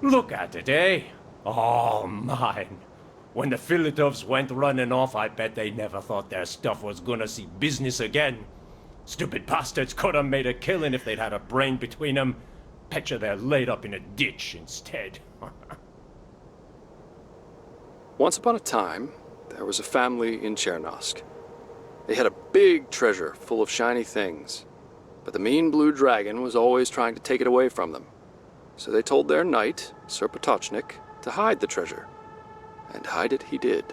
Look at it, eh? Oh, man. When the Philadelphs went running off, I bet they never thought their stuff was gonna see business again. Stupid bastards could have made a killing if they'd had a brain between them. Betcha they're laid up in a ditch instead. Once upon a time, there was a family in Chernosk. They had a big treasure full of shiny things, but the mean blue dragon was always trying to take it away from them. So they told their knight, Sir Potochnik, to hide the treasure. And hide it he did.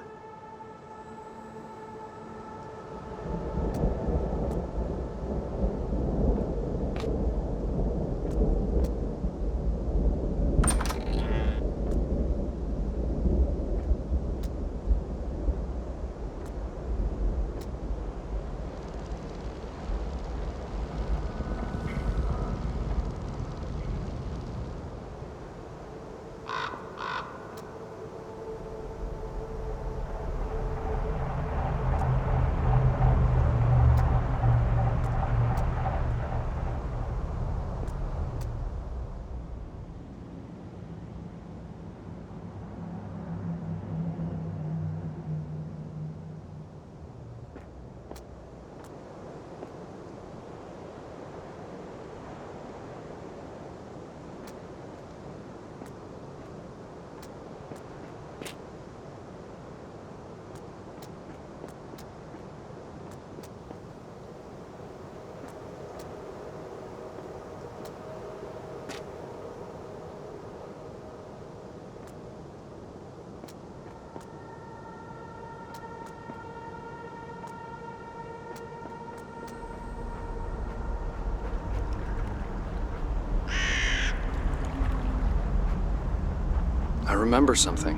I remember something.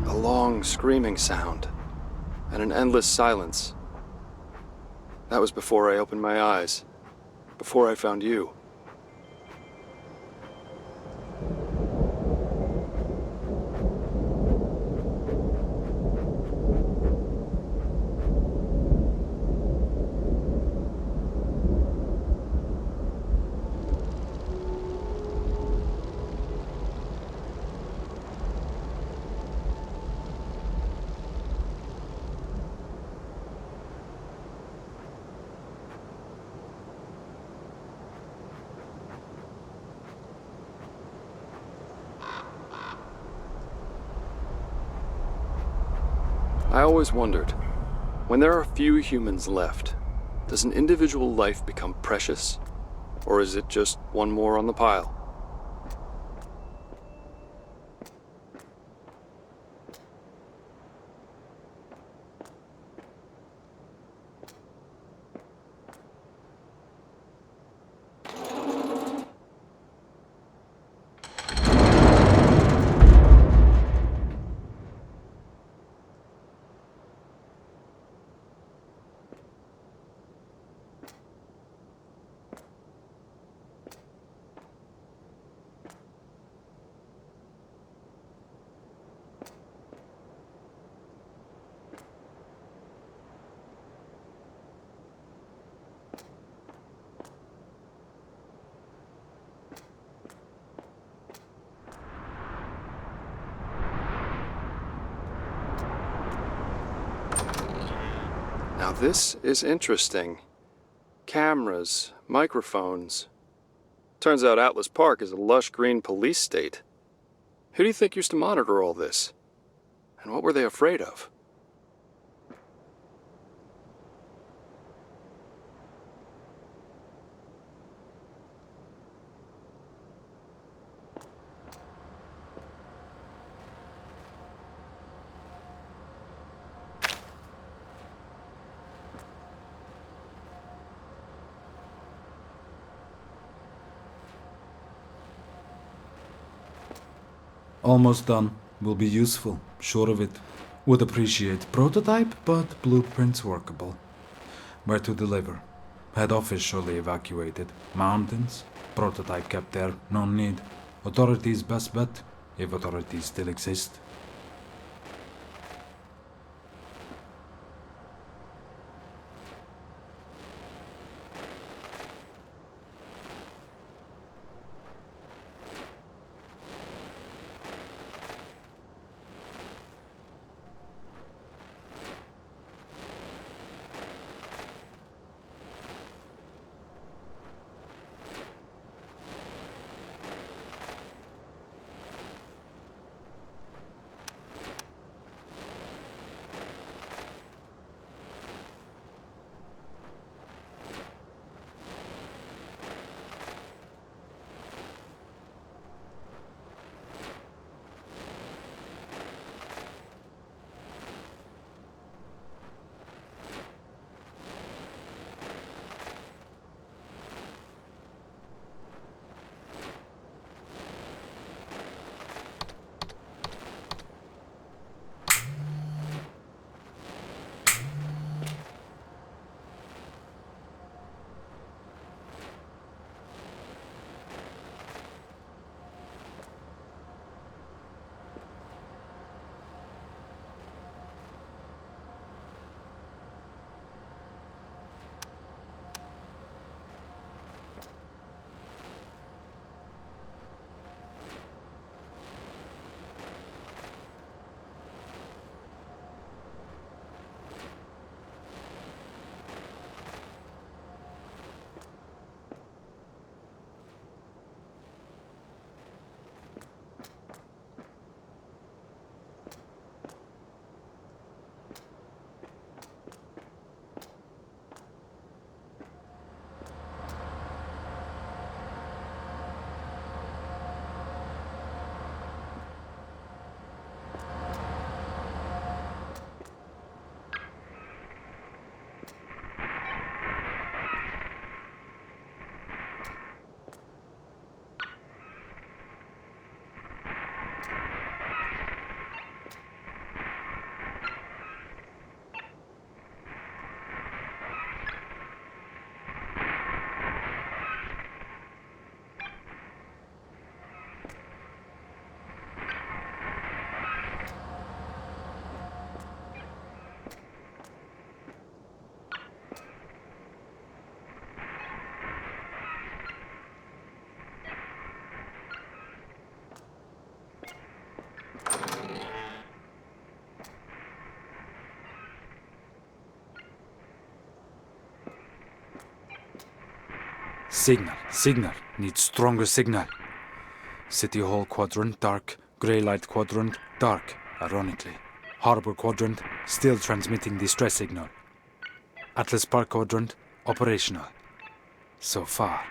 A long screaming sound, and an endless silence. That was before I opened my eyes, before I found you. I always wondered, when there are few humans left, does an individual life become precious? Or is it just one more on the pile? Now this is interesting. Cameras, microphones. Turns out Atlas Park is a lush green police state. Who do you think used to monitor all this? And what were they afraid of? Almost done. Will be useful, sure of it. Would appreciate prototype, but blueprints workable. Where to deliver? Head office surely evacuated. Mountains? Prototype kept there, no need. Authorities best bet, if authorities still exist. Signal. Need stronger signal. City Hall quadrant, dark. Grey light quadrant, dark, ironically. Harbor quadrant, still transmitting distress signal. Atlas Park quadrant, operational. So far.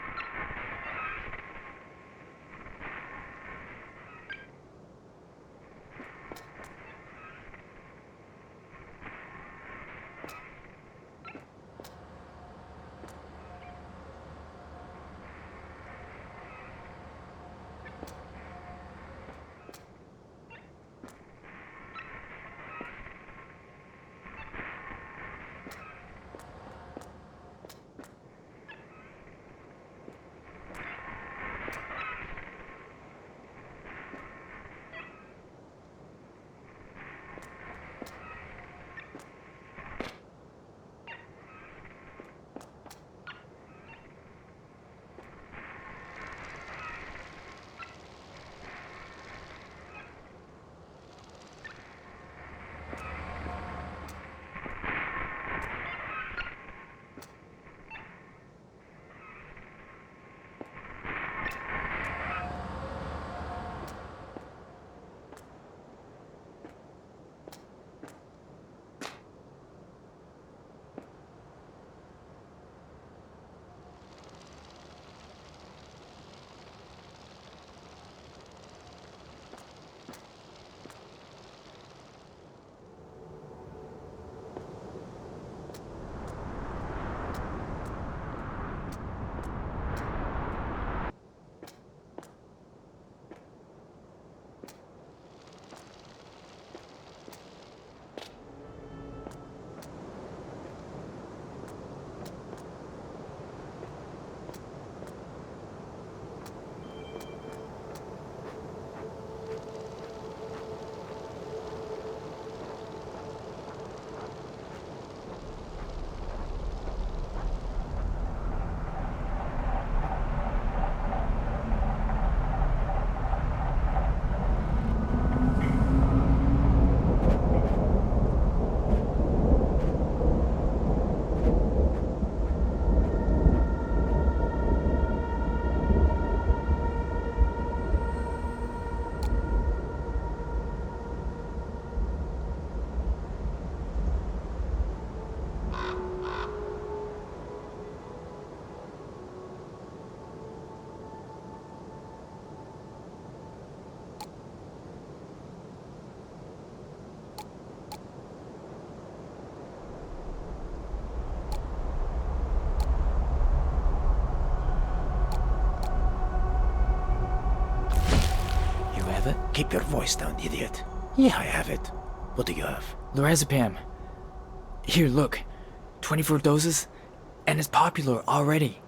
Keep your voice down, idiot. Yeah, I have it. What do you have? Lorazepam. Here, look. 24 doses, and it's popular already.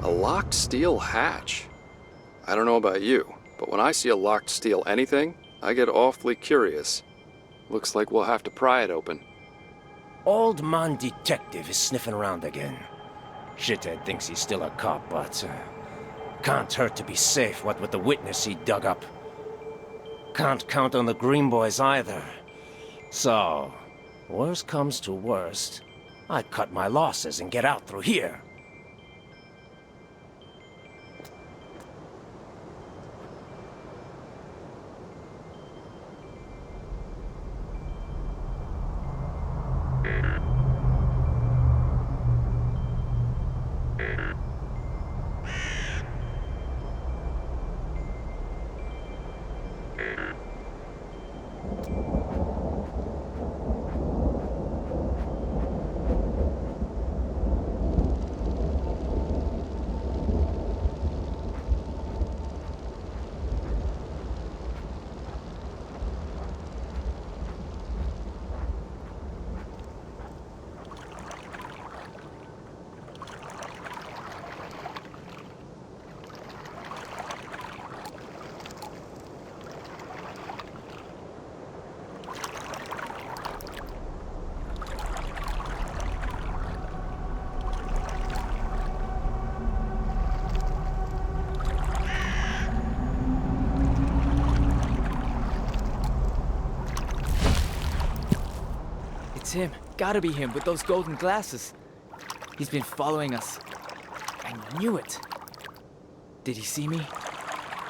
A locked steel hatch. I don't know about you, but when I see a locked steel anything, I get awfully curious. Looks like we'll have to pry it open. Old man detective is sniffing around again. Shithead thinks he's still a cop, but can't hurt to be safe, what with the witness he dug up. Can't count on the Green Boys either. So, worst comes to worst, I cut my losses and get out through here. It's him. Gotta be him with those golden glasses. He's been following us. I knew it. Did he see me?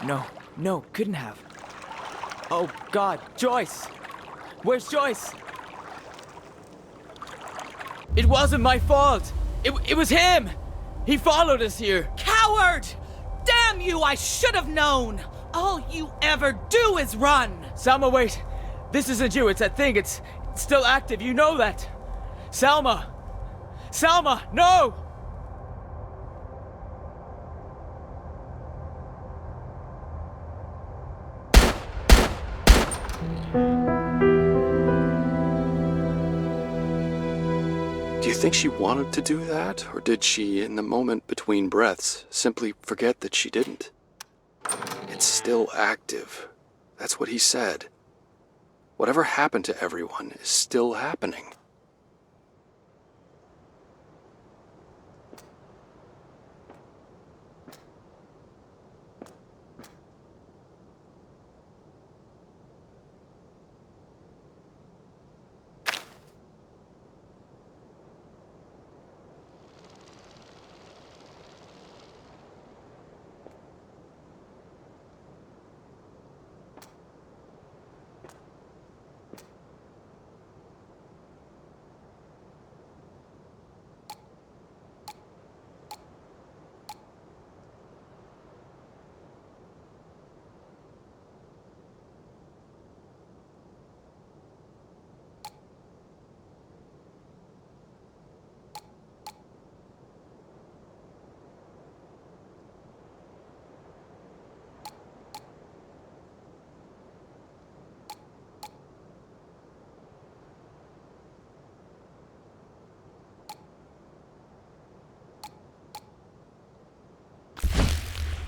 No, couldn't have. Oh God, Joyce! Where's Joyce? It wasn't my fault! It was him! He followed us here! Coward! Damn you, I should have known! All you ever do is run! Salma, wait! This isn't you, it's that thing, it's still active, you know that! Salma! Salma, no! Do you think she wanted to do that, or did she, in the moment between breaths, simply forget that she didn't? It's still active. That's what he said. Whatever happened to everyone is still happening.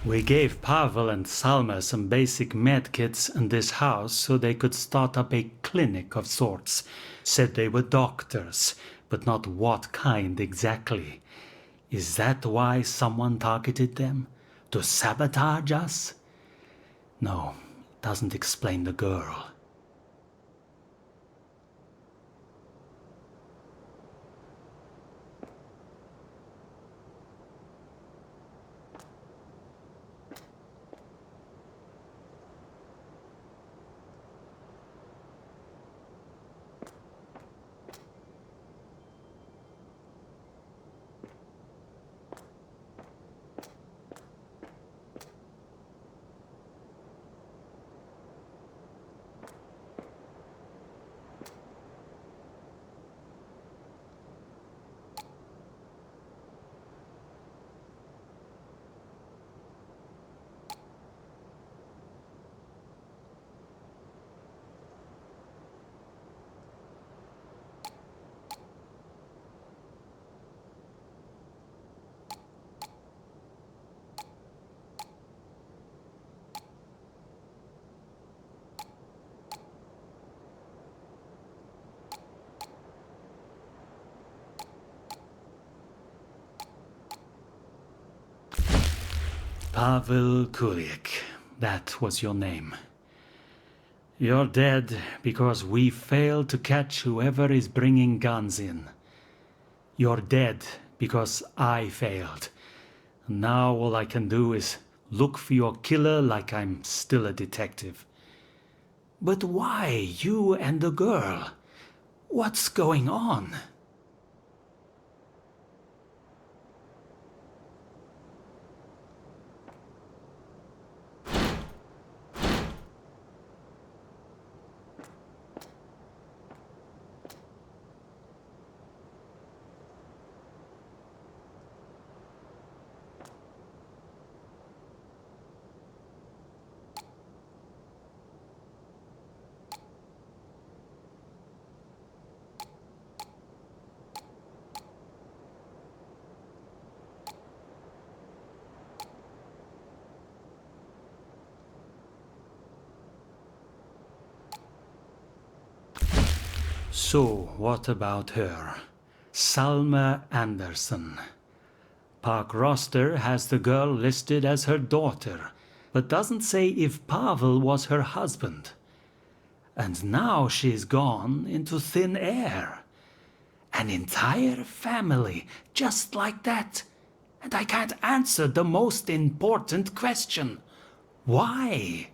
We gave Pavel and Salma some basic med kits in this house so they could start up a clinic of sorts. Said they were doctors, but not what kind exactly. Is that why someone targeted them? To sabotage us? No, it doesn't explain the girl. Pavel Kulik, that was your name. You're dead because we failed to catch whoever is bringing guns in. You're dead because I failed. Now all I can do is look for your killer like I'm still a detective. But why you and the girl? What's going on? So, what about her? Salma Anderson. Park roster has the girl listed as her daughter, but doesn't say if Pavel was her husband. And now she's gone into thin air. An entire family, just like that. And I can't answer the most important question. Why?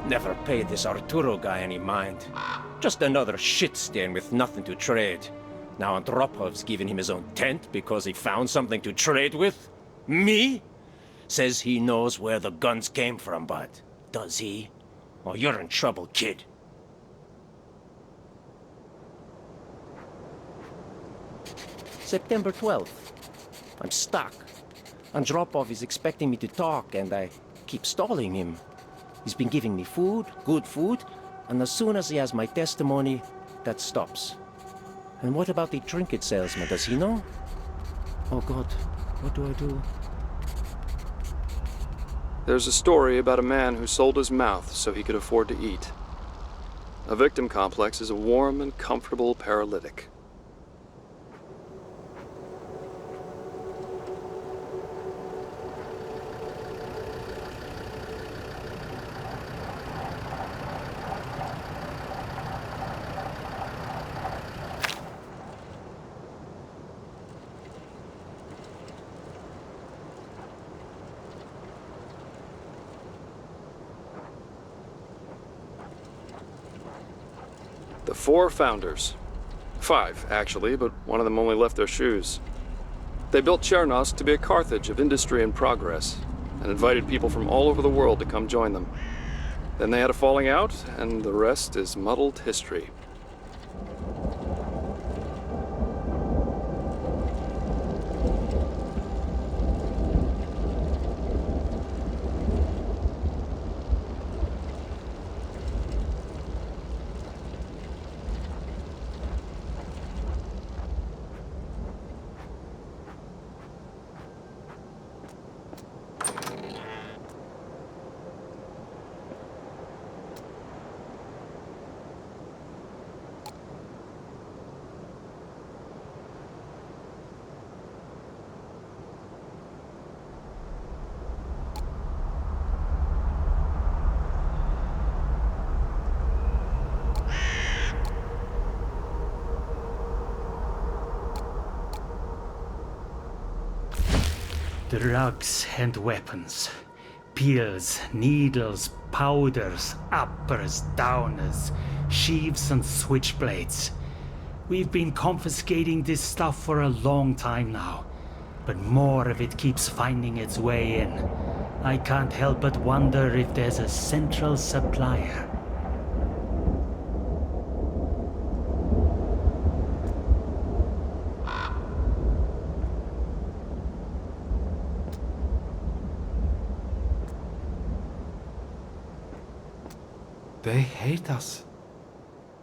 Never paid this Arturo guy any mind. Just another shit stain with nothing to trade. Now Andropov's giving him his own tent because he found something to trade with? Me? Says he knows where the guns came from, but does he? Oh, you're in trouble, kid. September 12th. I'm stuck. Andropov is expecting me to talk, and I keep stalling him. He's been giving me food, good food, and as soon as he has my testimony, that stops. And what about the trinket salesman? Does he know? Oh God, what do I do? There's a story about a man who sold his mouth so he could afford to eat. A victim complex is a warm and comfortable paralytic. The 4 founders. 5, actually, but one of them only left their shoes. They built Chernosk to be a Carthage of industry and progress, and invited people from all over the world to come join them. Then they had a falling out, and the rest is muddled history. Drugs and weapons. Pills, needles, powders, uppers, downers, sheaves and switchblades. We've been confiscating this stuff for a long time now, but more of it keeps finding its way in. I can't help but wonder if there's a central supplier. They hate us.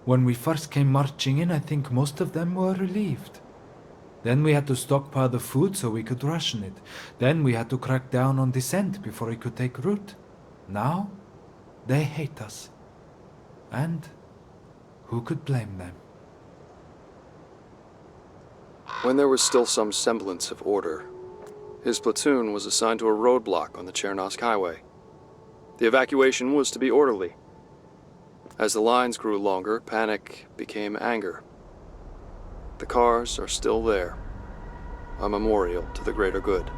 When we first came marching in, I think most of them were relieved. Then we had to stockpile the food so we could ration it. Then we had to crack down on dissent before it could take root. Now, they hate us. And who could blame them? When there was still some semblance of order, his platoon was assigned to a roadblock on the Chernosk Highway. The evacuation was to be orderly. As the lines grew longer, panic became anger. The cars are still there, a memorial to the greater good.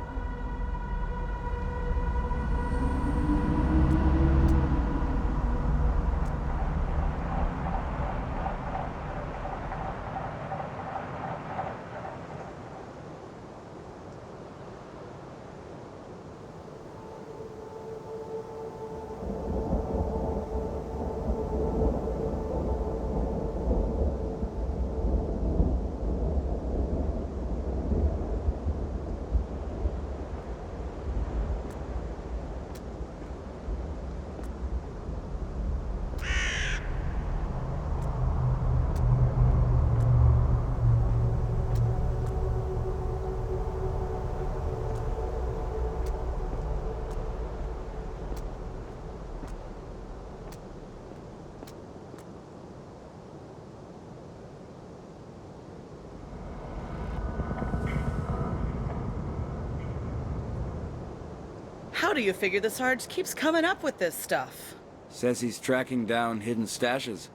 How do you figure the Sarge keeps coming up with this stuff? Says he's tracking down hidden stashes.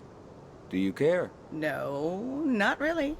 Do you care? No, not really.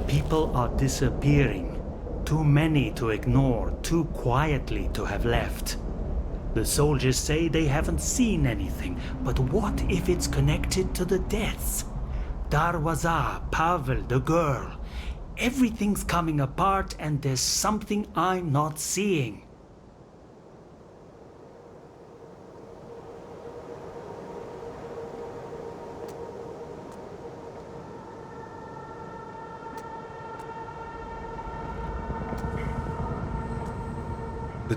People are disappearing. Too many to ignore, too quietly to have left. The soldiers say they haven't seen anything, but what if it's connected to the deaths? Darwaza, Pavel, the girl. Everything's coming apart and there's something I'm not seeing.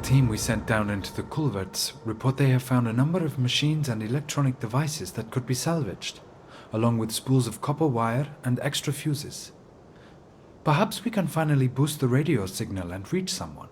team we sent down into the culverts report they have found a number of machines and electronic devices that could be salvaged, along with spools of copper wire and extra fuses. Perhaps we can finally boost the radio signal and reach someone.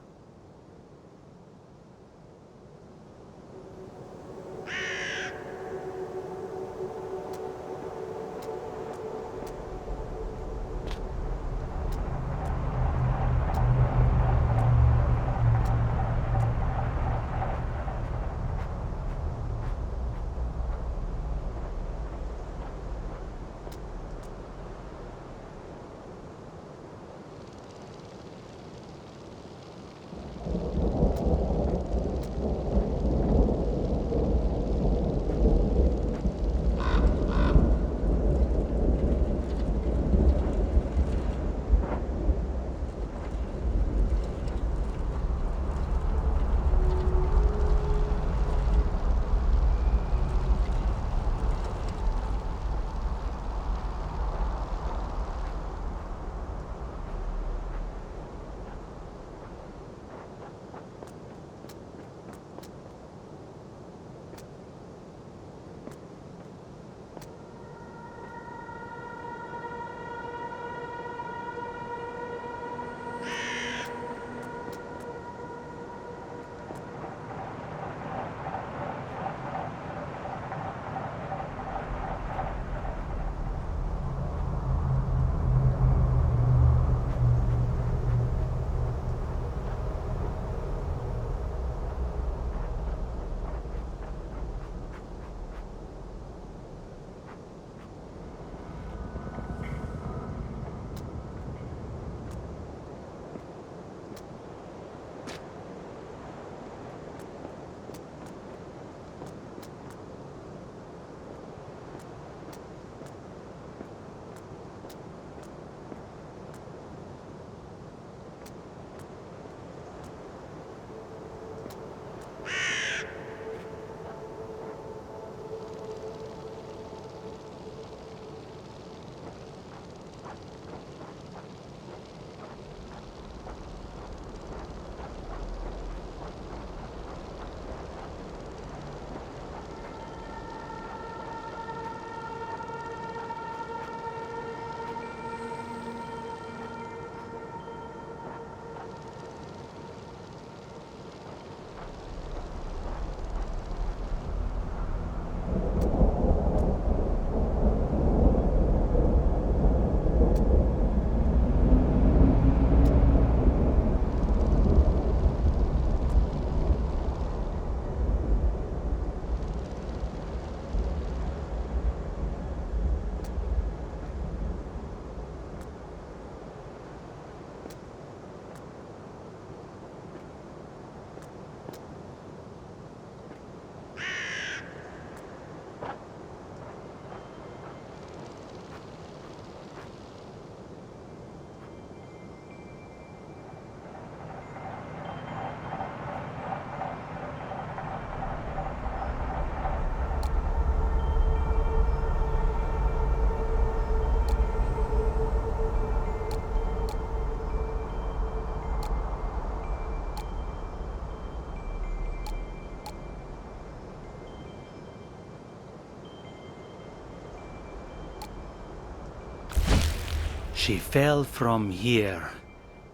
She fell from here.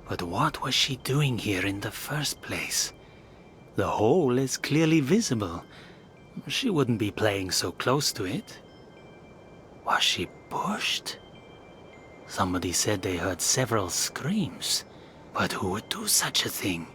But what was she doing here in the first place? The hole is clearly visible. She wouldn't be playing so close to it. Was she pushed? Somebody said they heard several screams. But who would do such a thing?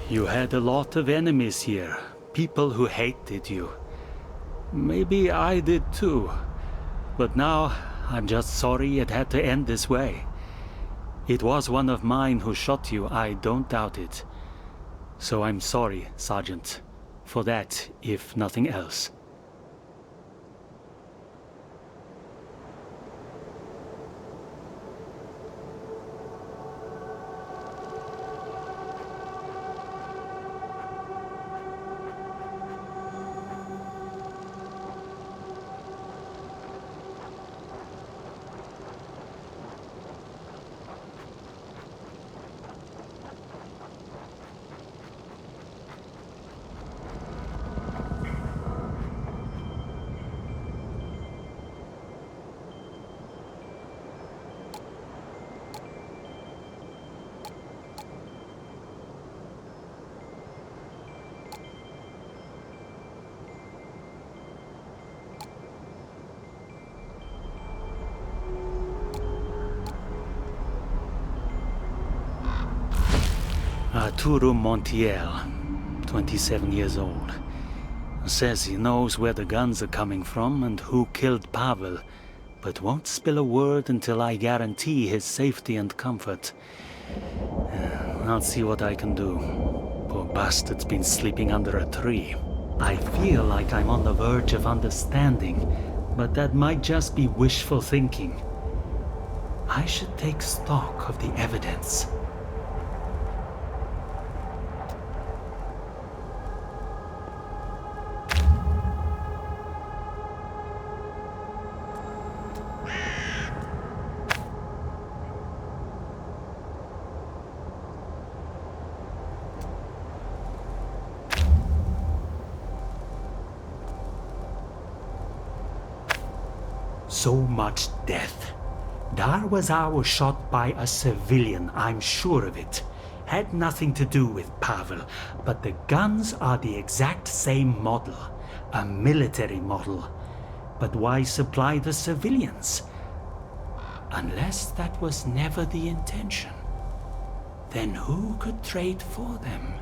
You had a lot of enemies here, people who hated you. Maybe I did too. But now, I'm just sorry it had to end this way. It was one of mine who shot you, I don't doubt it. So I'm sorry, Sergeant, for that, if nothing else. Arturo Montiel, 27 years old. Says he knows where the guns are coming from and who killed Pavel, but won't spill a word until I guarantee his safety and comfort. I'll see what I can do. Poor bastard's been sleeping under a tree. I feel like I'm on the verge of understanding, but that might just be wishful thinking. I should take stock of the evidence. So much death. Darwaza was shot by a civilian, I'm sure of it. Had nothing to do with Pavel, but the guns are the exact same model. A military model. But why supply the civilians? Unless that was never the intention. Then who could trade for them?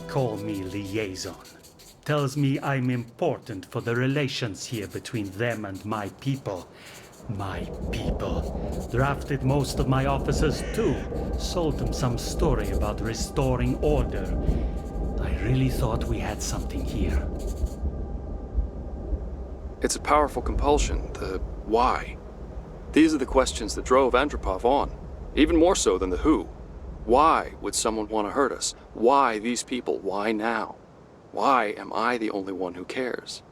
Call me liaison. Tells me I'm important for the relations here between them and my people. My people. Drafted most of my officers too. Sold them some story about restoring order. I really thought we had something here. It's a powerful compulsion, the why. These are the questions that drove Andropov on, even more so than the who. Why would someone want to hurt us? Why these people? Why now? Why am I the only one who cares?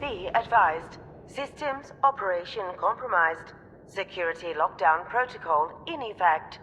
Be advised. Systems operation compromised. Security lockdown protocol in effect.